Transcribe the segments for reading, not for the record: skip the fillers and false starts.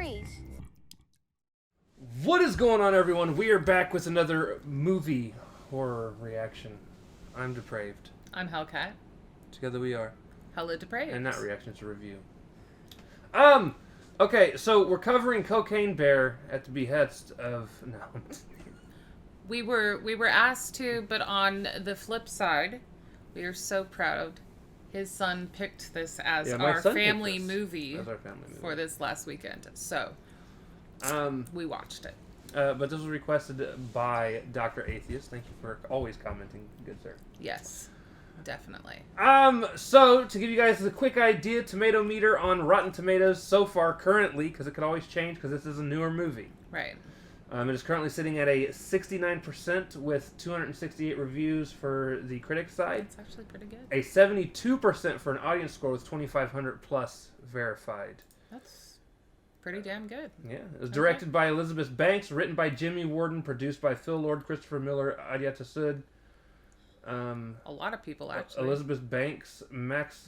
series. What is going on, everyone? We are back with another movie horror reaction. I'm Depraved. I'm Hellcat. Together we are. HellaDepraved. And not reaction, it's a review. Okay, so we're covering Cocaine Bear at the behest of... No. We were asked to, but on the flip side, we are so proud. His son picked this as our family movie for this last weekend. So, we watched it. But this was requested by Dr. Atheist. Thank you for always commenting, good sir. Yes, definitely. So, to give you guys a quick idea, tomato meter on Rotten Tomatoes so far, currently, because it could always change because this is a newer movie. Right. It is currently sitting at a 69% with 268 reviews for the critic side. That's actually pretty good. A 72% for an audience score with 2,500 plus verified. That's pretty damn good. Yeah. It was directed by Elizabeth Banks, written by Jimmy Warden, produced by Phil Lord, Christopher Miller, Adyata Sud. A lot of people, actually. Elizabeth Banks, Max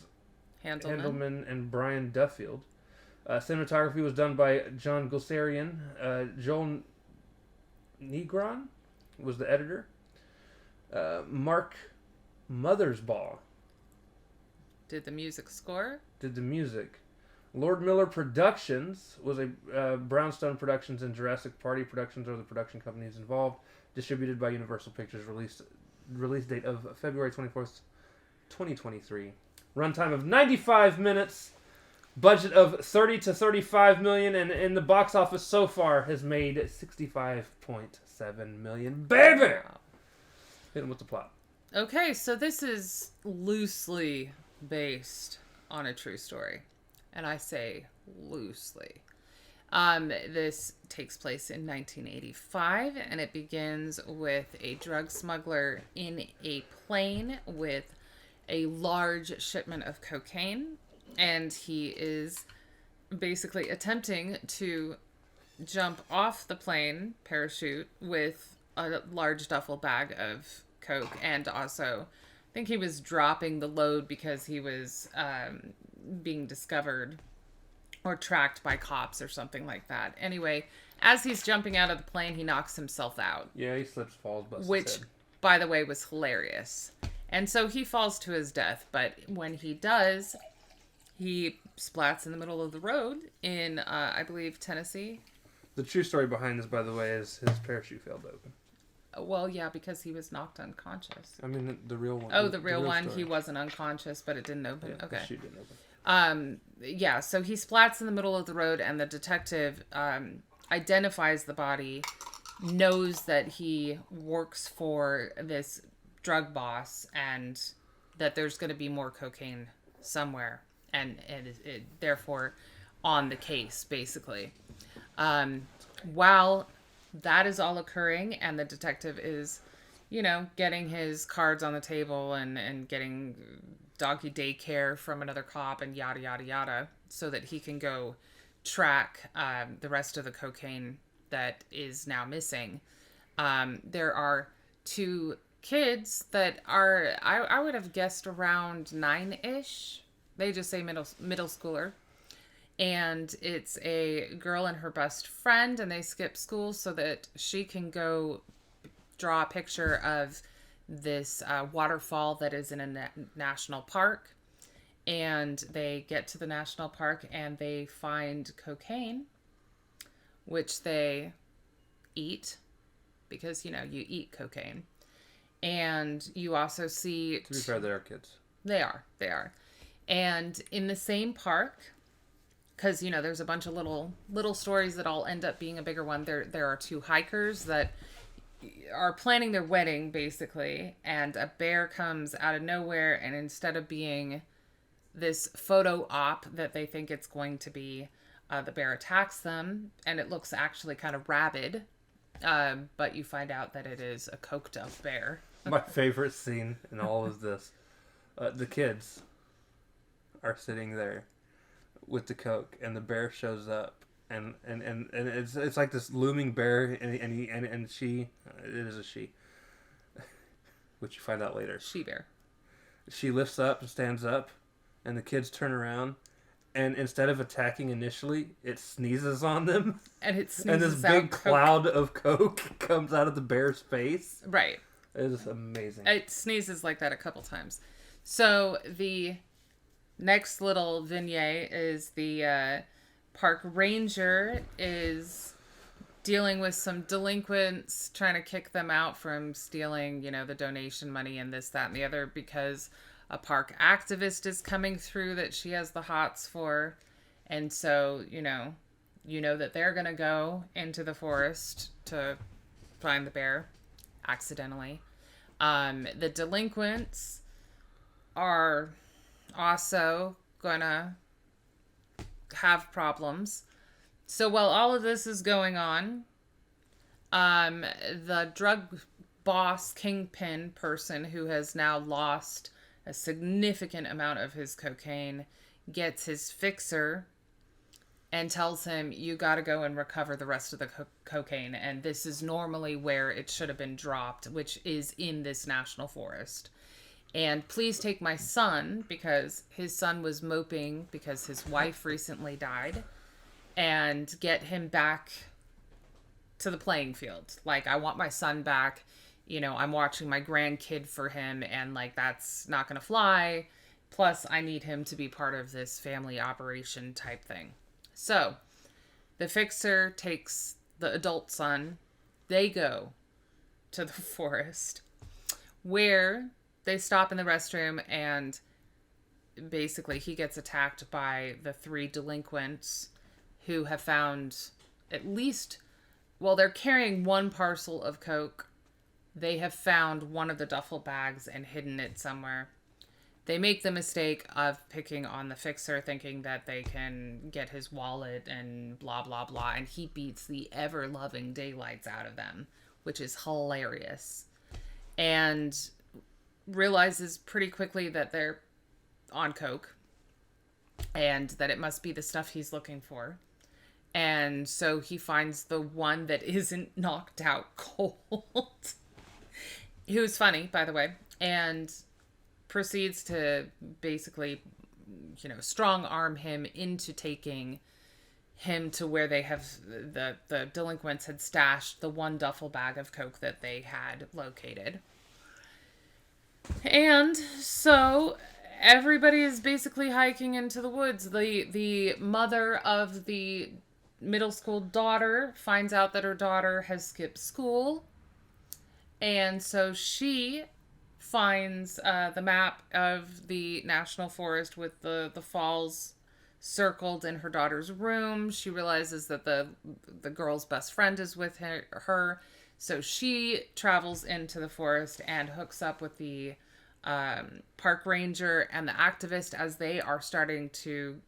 Handelman, and Brian Duffield. Cinematography was done by John Gulsarian. Joel Negron was the editor. Mark Mothersbaugh did the music score. Did the music. Lord Miller Productions was a Brownstone Productions and Jurassic Party Productions are the production companies involved. Distributed by Universal Pictures. Release date of February 24th, 2023. Runtime of 95 minutes. Budget of 30 to 35 million, and in the box office so far has made 65.7 million. Baby! Wow. Hit him with the plot. Okay, so this is loosely based on a true story. And I say loosely. This takes place in 1985, and it begins with a drug smuggler in a plane with a large shipment of cocaine. And he is basically attempting to jump off the plane, parachute, with a large duffel bag of coke. And also, I think he was dropping the load because he was being discovered or tracked by cops or something like that. Anyway, as he's jumping out of the plane, he knocks himself out. Yeah, he slips, falls, busts which, his head. By the way, was hilarious. And so he falls to his death. But when he does... he splats in the middle of the road in, I believe, Tennessee. The true story behind this, by the way, is his parachute failed open. Well, yeah, because he was knocked unconscious. I mean, the real one. Oh, the real one. Story. He wasn't unconscious, but it didn't open. Yeah, okay. The chute didn't open. Yeah, so he splats in the middle of the road, and the detective identifies the body, knows that he works for this drug boss, and that there's going to be more cocaine somewhere. And it therefore on the case, basically. While that is all occurring and the detective is, getting his cards on the table and getting doggy daycare from another cop and yada, yada, yada, so that he can go track the rest of the cocaine that is now missing. There are two kids that are, I would have guessed around 9-ish. They just say middle schooler. And it's a girl and her best friend, and they skip school so that she can go draw a picture of this waterfall that is in a national park. And they get to the national park and they find cocaine, which they eat because, you eat cocaine. And you also see... To be fair, they are kids. They are. And in the same park, because, there's a bunch of little stories that all end up being a bigger one. There are two hikers that are planning their wedding, basically, and a bear comes out of nowhere, and instead of being this photo op that they think it's going to be, the bear attacks them, and it looks actually kind of rabid, but you find out that it is a coked up bear. My favorite scene in all of this, the kids are sitting there with the coke, and the bear shows up, and it's like this looming bear, and she, it is a she, which you find out later. She bear. She lifts up and stands up, and the kids turn around, and instead of attacking initially, it sneezes on them. And it And this sneezes big out Coke. cloud of Coke comes out of the bear's face. Right. It is amazing. It sneezes like that a couple times. So the next little vignette is the park ranger is dealing with some delinquents, trying to kick them out from stealing, the donation money and this, that, and the other, because a park activist is coming through that she has the hots for. And so, that they're going to go into the forest to find the bear accidentally. The delinquents are also going to have problems. So while all of this is going on, the drug boss kingpin person who has now lost a significant amount of his cocaine gets his fixer and tells him, you got to go and recover the rest of the cocaine. And this is normally where it should have been dropped, which is in this national forest. And please take my son, because his son was moping because his wife recently died, and get him back to the playing field. Like, I want my son back. I'm watching my grandkid for him, and that's not going to fly. Plus, I need him to be part of this family operation type thing. So, the fixer takes the adult son. They go to the forest, where they stop in the restroom, and basically he gets attacked by the 3 delinquents who have found at least, they're carrying 1 parcel of Coke. They have found one of the duffel bags and hidden it somewhere. They make the mistake of picking on the fixer, thinking that they can get his wallet and blah, blah, blah. And he beats the ever-loving daylights out of them, which is hilarious. And realizes pretty quickly that they're on Coke and that it must be the stuff he's looking for. And so he finds the one that isn't knocked out cold. Who's funny, by the way. And proceeds to basically, strong arm him into taking him to where they have the delinquents had stashed the 1 duffel bag of Coke that they had located. And so everybody is basically hiking into the woods. The mother of the middle school daughter finds out that her daughter has skipped school. And so she finds the map of the national forest with the falls circled in her daughter's room. She realizes that the girl's best friend is with her. So she travels into the forest and hooks up with the park ranger and the activist as they are starting to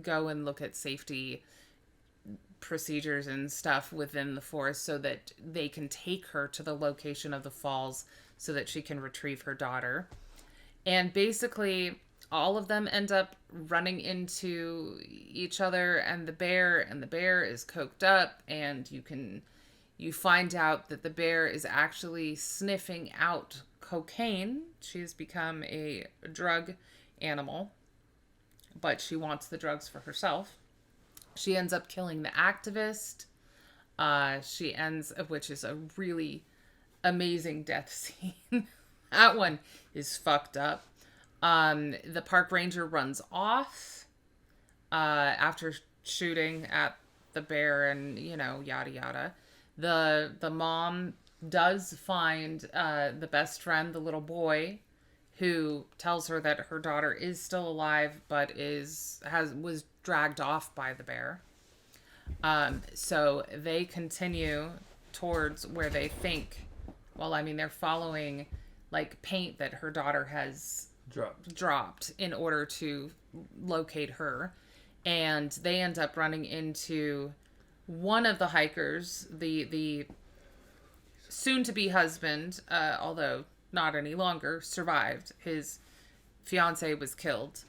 go and look at safety procedures and stuff within the forest so that they can take her to the location of the falls so that she can retrieve her daughter. And basically all of them end up running into each other and the bear is coked up, and you find out that the bear is actually sniffing out cocaine. She has become a drug animal, but she wants the drugs for herself. She ends up killing the activist. Which is a really amazing death scene. That one is fucked up. The park ranger runs off after shooting at the bear and, yada yada. The mom does find the best friend, the little boy, who tells her that her daughter is still alive but was dragged off by the bear. So they continue towards where they think, they're following paint that her daughter has dropped in order to locate her. And they end up running into one of the hikers, the soon-to-be husband, although not any longer, survived. His fiance was killed.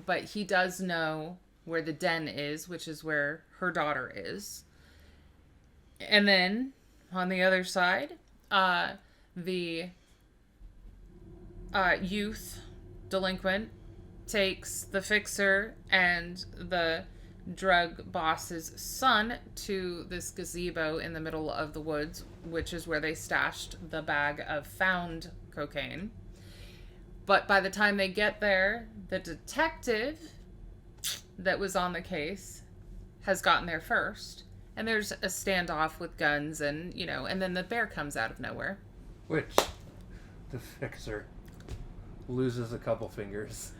But he does know where the den is, which is where her daughter is. And then, on the other side, the youth delinquent takes the fixer and the drug boss's son to this gazebo in the middle of the woods, which is where they stashed the bag of found cocaine. But by the time they get there, the detective that was on the case has gotten there first. And there's a standoff with guns and, and then the bear comes out of nowhere. Which the fixer loses a couple fingers.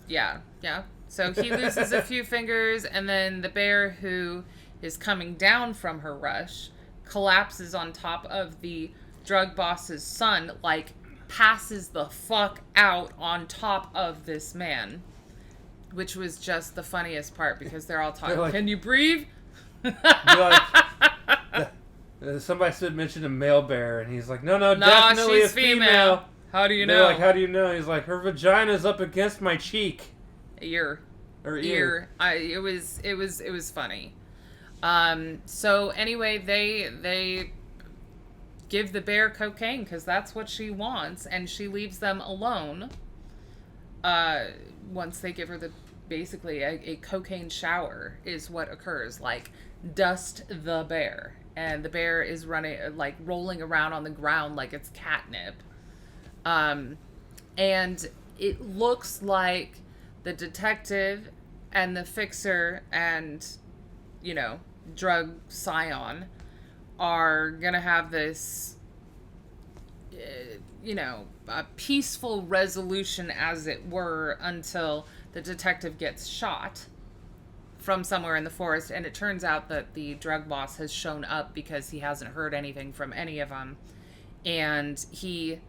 Yeah. So he loses a few fingers, and then the bear, who is coming down from her rush, collapses on top of the drug boss's son, passes the fuck out on top of this man. Which was just the funniest part, because they're all talking, can you breathe? Somebody mentioned a male bear, and he's like, no, definitely she's a female. How do you They're know? like, how do you know? He's like, her vagina's up against my cheek. Ear. Ear. It was funny. So anyway, they give the bear cocaine because that's what she wants, and she leaves them alone. Once they give her basically a cocaine shower is what occurs. Dust the bear, and the bear is rolling around on the ground like it's catnip. And it looks like the detective and the fixer and, drug scion are gonna have this, a peaceful resolution, as it were, until the detective gets shot from somewhere in the forest. And it turns out that the drug boss has shown up because he hasn't heard anything from any of them. And he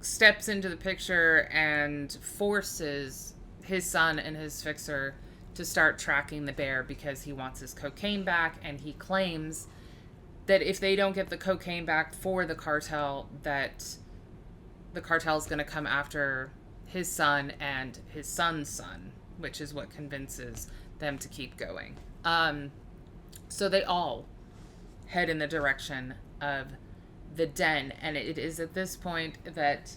steps into the picture and forces his son and his fixer to start tracking the bear because he wants his cocaine back, and he claims that if they don't get the cocaine back for the cartel, that the cartel's going to come after his son and his son's son, which is what convinces them to keep going. So they all head in the direction of the den, and it is at this point that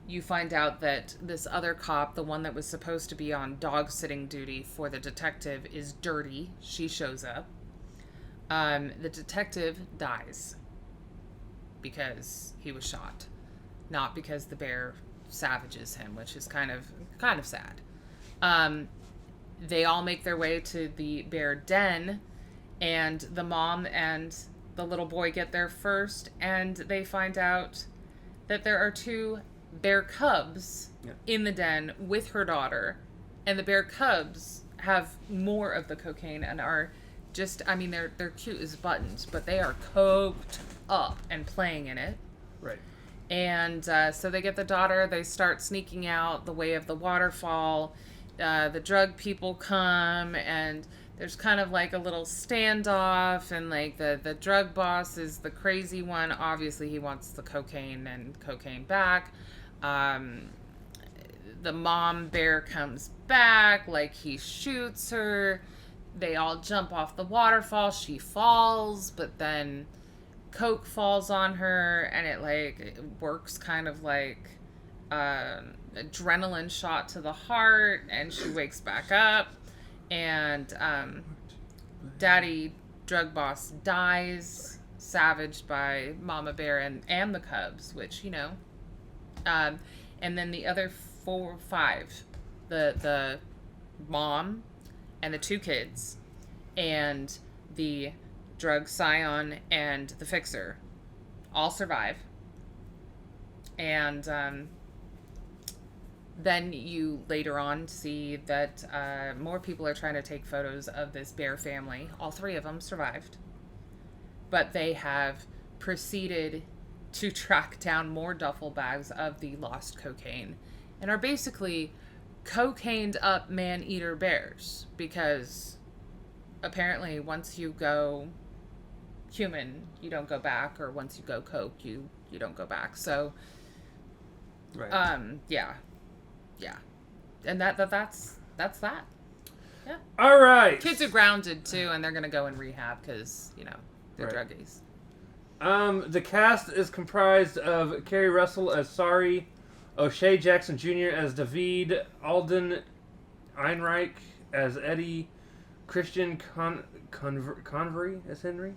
you find out that this other cop, the one that was supposed to be on dog sitting duty for the detective, is dirty. She shows up. The detective dies because he was shot, not because the bear savages him, which is kind of sad. They all make their way to the bear den, and the mom and the little boy get there first, and they find out that there are two bear cubs in the den with her daughter, and the bear cubs have more of the cocaine and are just, they're cute as buttons, but they are coked up and playing in it. Right. And so they get the daughter, they start sneaking out the way of the waterfall. The drug people come, and there's kind of a little standoff, and the drug boss is the crazy one. Obviously he wants the cocaine and cocaine back. The mom bear comes back, he shoots her. They all jump off the waterfall. She falls, but then coke falls on her, and it works kind of like adrenaline shot to the heart, and she wakes back up, and Daddy Drug Boss dies, savaged by Mama Bear and the cubs, which, and then the other 4 or 5, the mom and the 2 kids and the drug scion and the fixer all survive. And then you later on see that more people are trying to take photos of this bear family. All 3 of them survived, but they have proceeded to track down more duffel bags of the lost cocaine, and are basically cocained up man-eater bears, because apparently once you go human, you don't go back, or once you go coke, you don't go back. So right. Yeah, and that's that. Yeah. All right. Kids are grounded too, and they're gonna go in rehab because they're right. druggies. The cast is comprised of Kerry Russell as Sari, O'Shea Jackson Jr. as David, Alden Einreich as Eddie, Christian Convery as Henry,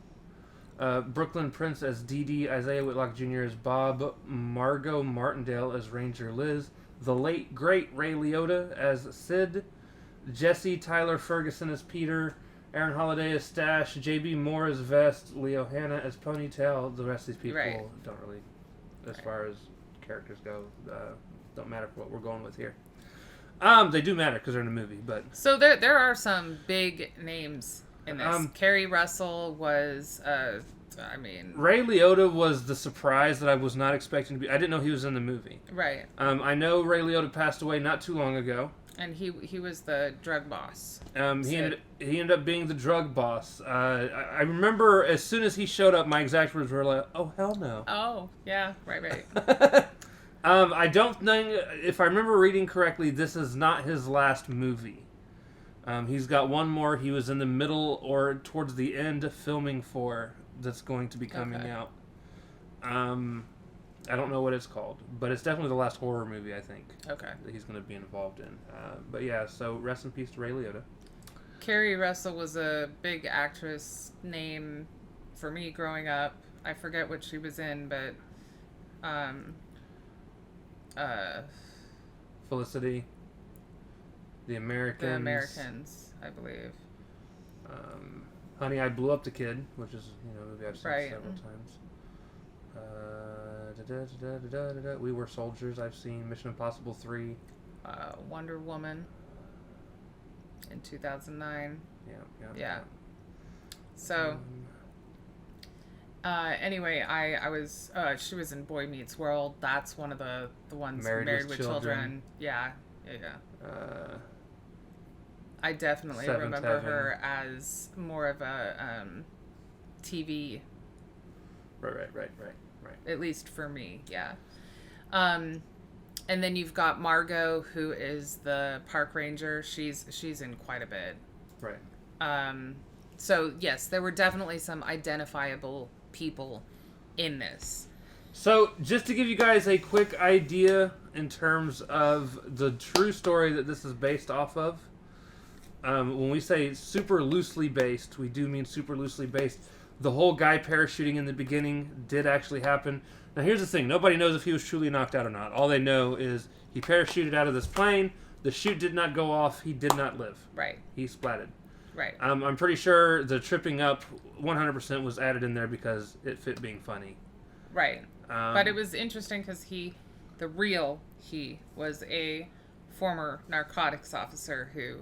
Brooklyn Prince as Dee Dee, Isaiah Whitlock Jr. as Bob, Margot Martindale as Ranger Liz, the late great Ray Liotta as Sid, Jesse Tyler Ferguson as Peter, Aaron Holiday as Stash, J.B. Moore as Vest, Leo Hanna as Ponytail. The rest of these people don't really, as far as characters go, don't matter for what we're going with here. They do matter because they're in a movie, but... So there are some big names in this. Kerry Russell was, Ray Liotta was the surprise that I was not expecting to be... I didn't know he was in the movie. Right. I know Ray Liotta passed away not too long ago. And he was the drug boss. He ended up being the drug boss. I remember as soon as he showed up, my exact words were like, "Oh hell no!" Oh yeah, right. I don't think, if I remember reading correctly, this is not his last movie. He's got one more. He was in the middle or towards the end filming for that's going to be coming out. I don't know what it's called, but it's definitely the last horror movie, I think. Okay. That he's going to be involved in. But yeah, so rest in peace to Ray Liotta. Kerry Russell was a big actress name for me growing up. I forget what she was in, but Felicity, The Americans. I believe. Honey, I Blew Up the Kid, which is a movie I've seen several times. We Were Soldiers, I've seen. Mission Impossible 3. Wonder Woman in 2009. Yeah. So, anyway, I was, she was in Boy Meets World. That's one of the ones Married with Children. Yeah. I definitely remember her as more of a TV. Right. At least for me, yeah. And then you've got Margot, who is the park ranger. She's in quite a bit. Right. So yes, there were definitely some identifiable people in this. So just to give you guys a quick idea in terms of the true story that this is based off of, when we say super loosely based, we do mean super loosely based. The whole guy parachuting in the beginning did actually happen. Now here's the thing. Nobody knows if he was truly knocked out or not. All they know is he parachuted out of this plane. The chute did not go off. He did not live. Right. He splatted. Right. I'm pretty sure the tripping up 100% was added in there because it fit being funny. Right. But it was interesting because the real he was a former narcotics officer who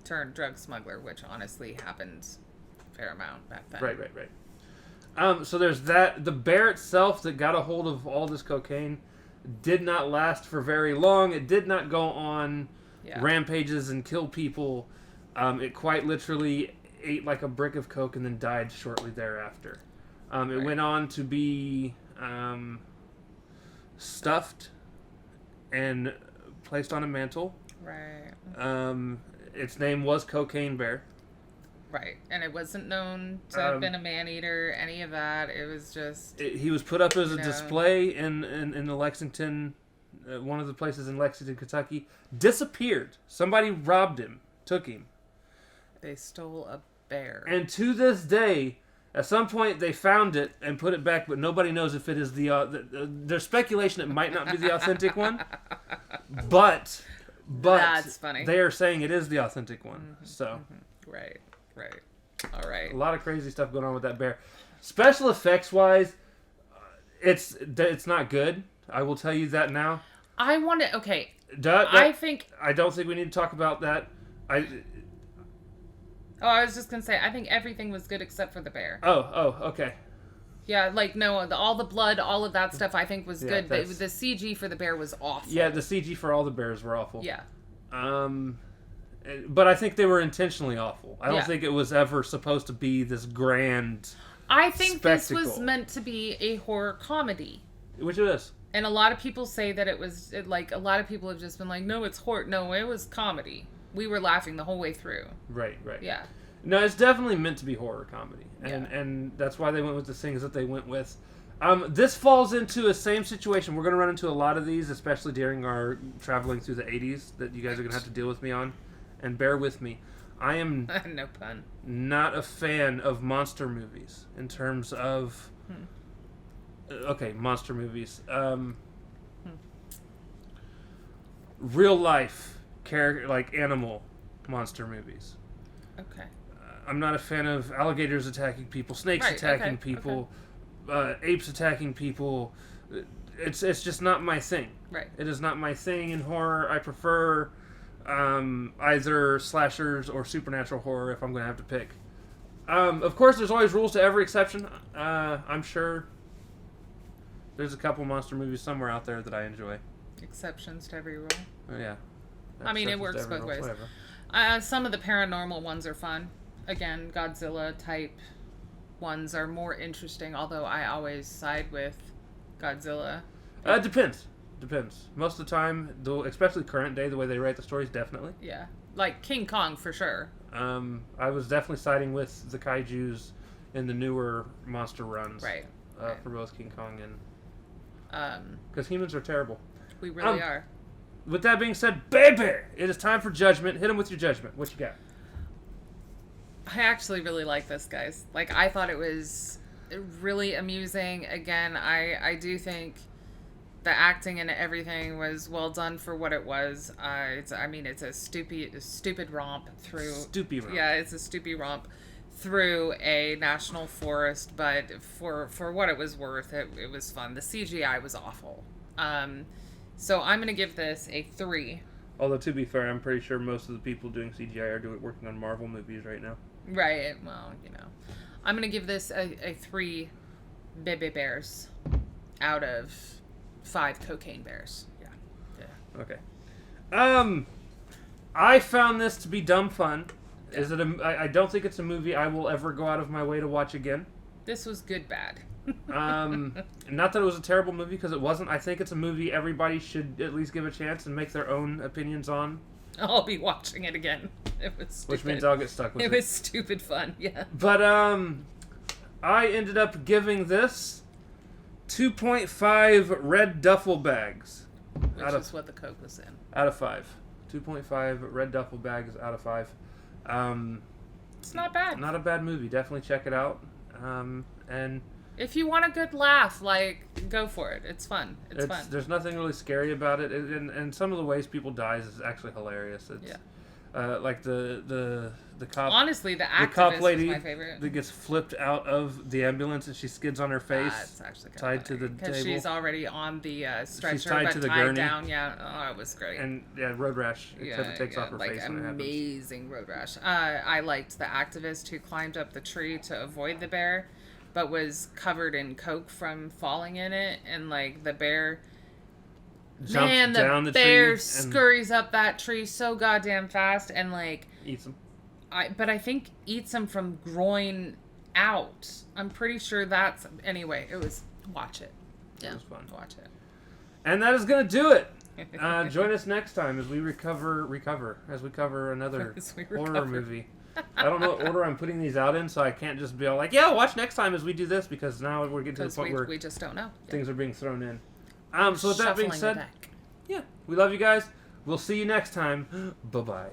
turned drug smuggler, which honestly happened a fair amount back then. Right. So there's that. The bear itself that got a hold of all this cocaine did not last for very long. It did not go on rampages and kill people. It quite literally ate like a brick of coke and then died shortly thereafter. It went on to be stuffed and placed on a mantle. Right. Its name was Cocaine Bear. Right. And it wasn't known to have been a man-eater, any of that. It was just... he was put up as a display in the Lexington, one of the places in Lexington, Kentucky. Disappeared. Somebody robbed him. Took him. They stole a bear. And to this day, at some point they found it and put it back, but nobody knows if it is there's speculation it might not be the authentic one. But that's funny. They are saying it is the authentic one. Right. All right. A lot of crazy stuff going on with that bear. Special effects wise, it's not good. I will tell you that now. I want to. Okay. I don't think we need to talk about that. I was just gonna say, I think everything was good except for the bear. Oh, okay. Yeah, all the blood, all of that stuff, I think was good. The CG for the bear was awful. Yeah, the CG for all the bears were awful. Yeah. But I think they were intentionally awful. I don't think it was ever supposed to be this grand I think spectacle. This was meant to be a horror comedy. Which it is. And a lot of people say that it was, a lot of people have just been like, no, it's horror. No, it was comedy. We were laughing the whole way through. Right. Yeah. No, it's definitely meant to be horror comedy. And that's why they went with the things that they went with. This falls into a same situation. We're going to run into a lot of these, especially during our traveling through the 80s, that you guys are going to have to deal with me on. And bear with me. I am no pun. not a fan of monster movies in terms of... Okay, monster movies. Real life, like animal monster movies. Okay. I'm not a fan of alligators attacking people, snakes attacking people... apes attacking people. It's just not my thing. Right. It is not my thing in horror. I prefer either slashers or supernatural horror if I'm going to have to pick. Of course, there's always rules to every exception. I'm sure there's a couple monster movies somewhere out there that I enjoy. Exceptions to every rule. Oh, yeah. I mean, it works both ways. Some of the paranormal ones are fun. Again, Godzilla type ones are more interesting, although I always side with Godzilla. Depends. Most of the time, though, especially current day, the way they write the stories, definitely. Yeah. Like King Kong, for sure. I was definitely siding with the kaijus in the newer monster runs. Right. For both King Kong and... Because humans are terrible. We really are. With that being said, baby, it is time for judgment. Hit him with your judgment. What you got? I actually really like this, guys. Like, I thought it was really amusing. Again, I do think the acting and everything was well done for what it was. It's a stupid romp through... Stoopy romp. Yeah, it's a stoopy romp through a national forest, but for what it was worth, it was fun. The CGI was awful. So I'm going to give this a 3. Although, to be fair, I'm pretty sure most of the people doing CGI are working on Marvel movies right now. Right. Well, I'm going to give this a 3 baby bears out of 5 cocaine bears. Yeah. Okay. I found this to be dumb fun. Yeah. I don't think it's a movie I will ever go out of my way to watch again. This was good bad. Not that it was a terrible movie, because it wasn't. I think it's a movie everybody should at least give a chance and make their own opinions on. I'll be watching it again. It was stupid. Which means I'll get stuck with it. It was stupid fun, yeah. But, I ended up giving this 2.5 red duffel bags. Which is what the Coke was in. Out of 5. 2.5 red duffel bags out of 5. It's not bad. Not a bad movie. Definitely check it out. And if you want a good laugh, go for it. It's fun. It's fun. There's nothing really scary about it, and some of the ways people die is actually hilarious. Like the cop. Honestly, the cop activist lady was my favorite. that gets flipped out of the ambulance and she skids on her face. It's actually tied to the table. Because she's already on the stretcher, she's tied but to the tied gurney. down. Yeah, oh, it was great. And road rash. Except it takes off her face when it happens. Amazing road rash. I liked the activist who climbed up the tree to avoid the bear, but was covered in coke from falling in it, and the bear. Jumped down the bear tree scurries up that tree so goddamn fast and eats him. But I think eats him from groin out. I'm pretty sure that's... Anyway, it was... Watch it. Yeah, it was fun. Watch it. And that is going to do it. Join us next time as we cover another horror movie. I don't know what order I'm putting these out in, so I can't just be all like, yeah, watch next time as we do this, because now we're getting to the point where we just don't know. Things are being thrown in. So with that being said, the deck. yeah, we love you guys. We'll see you next time. Bye-bye.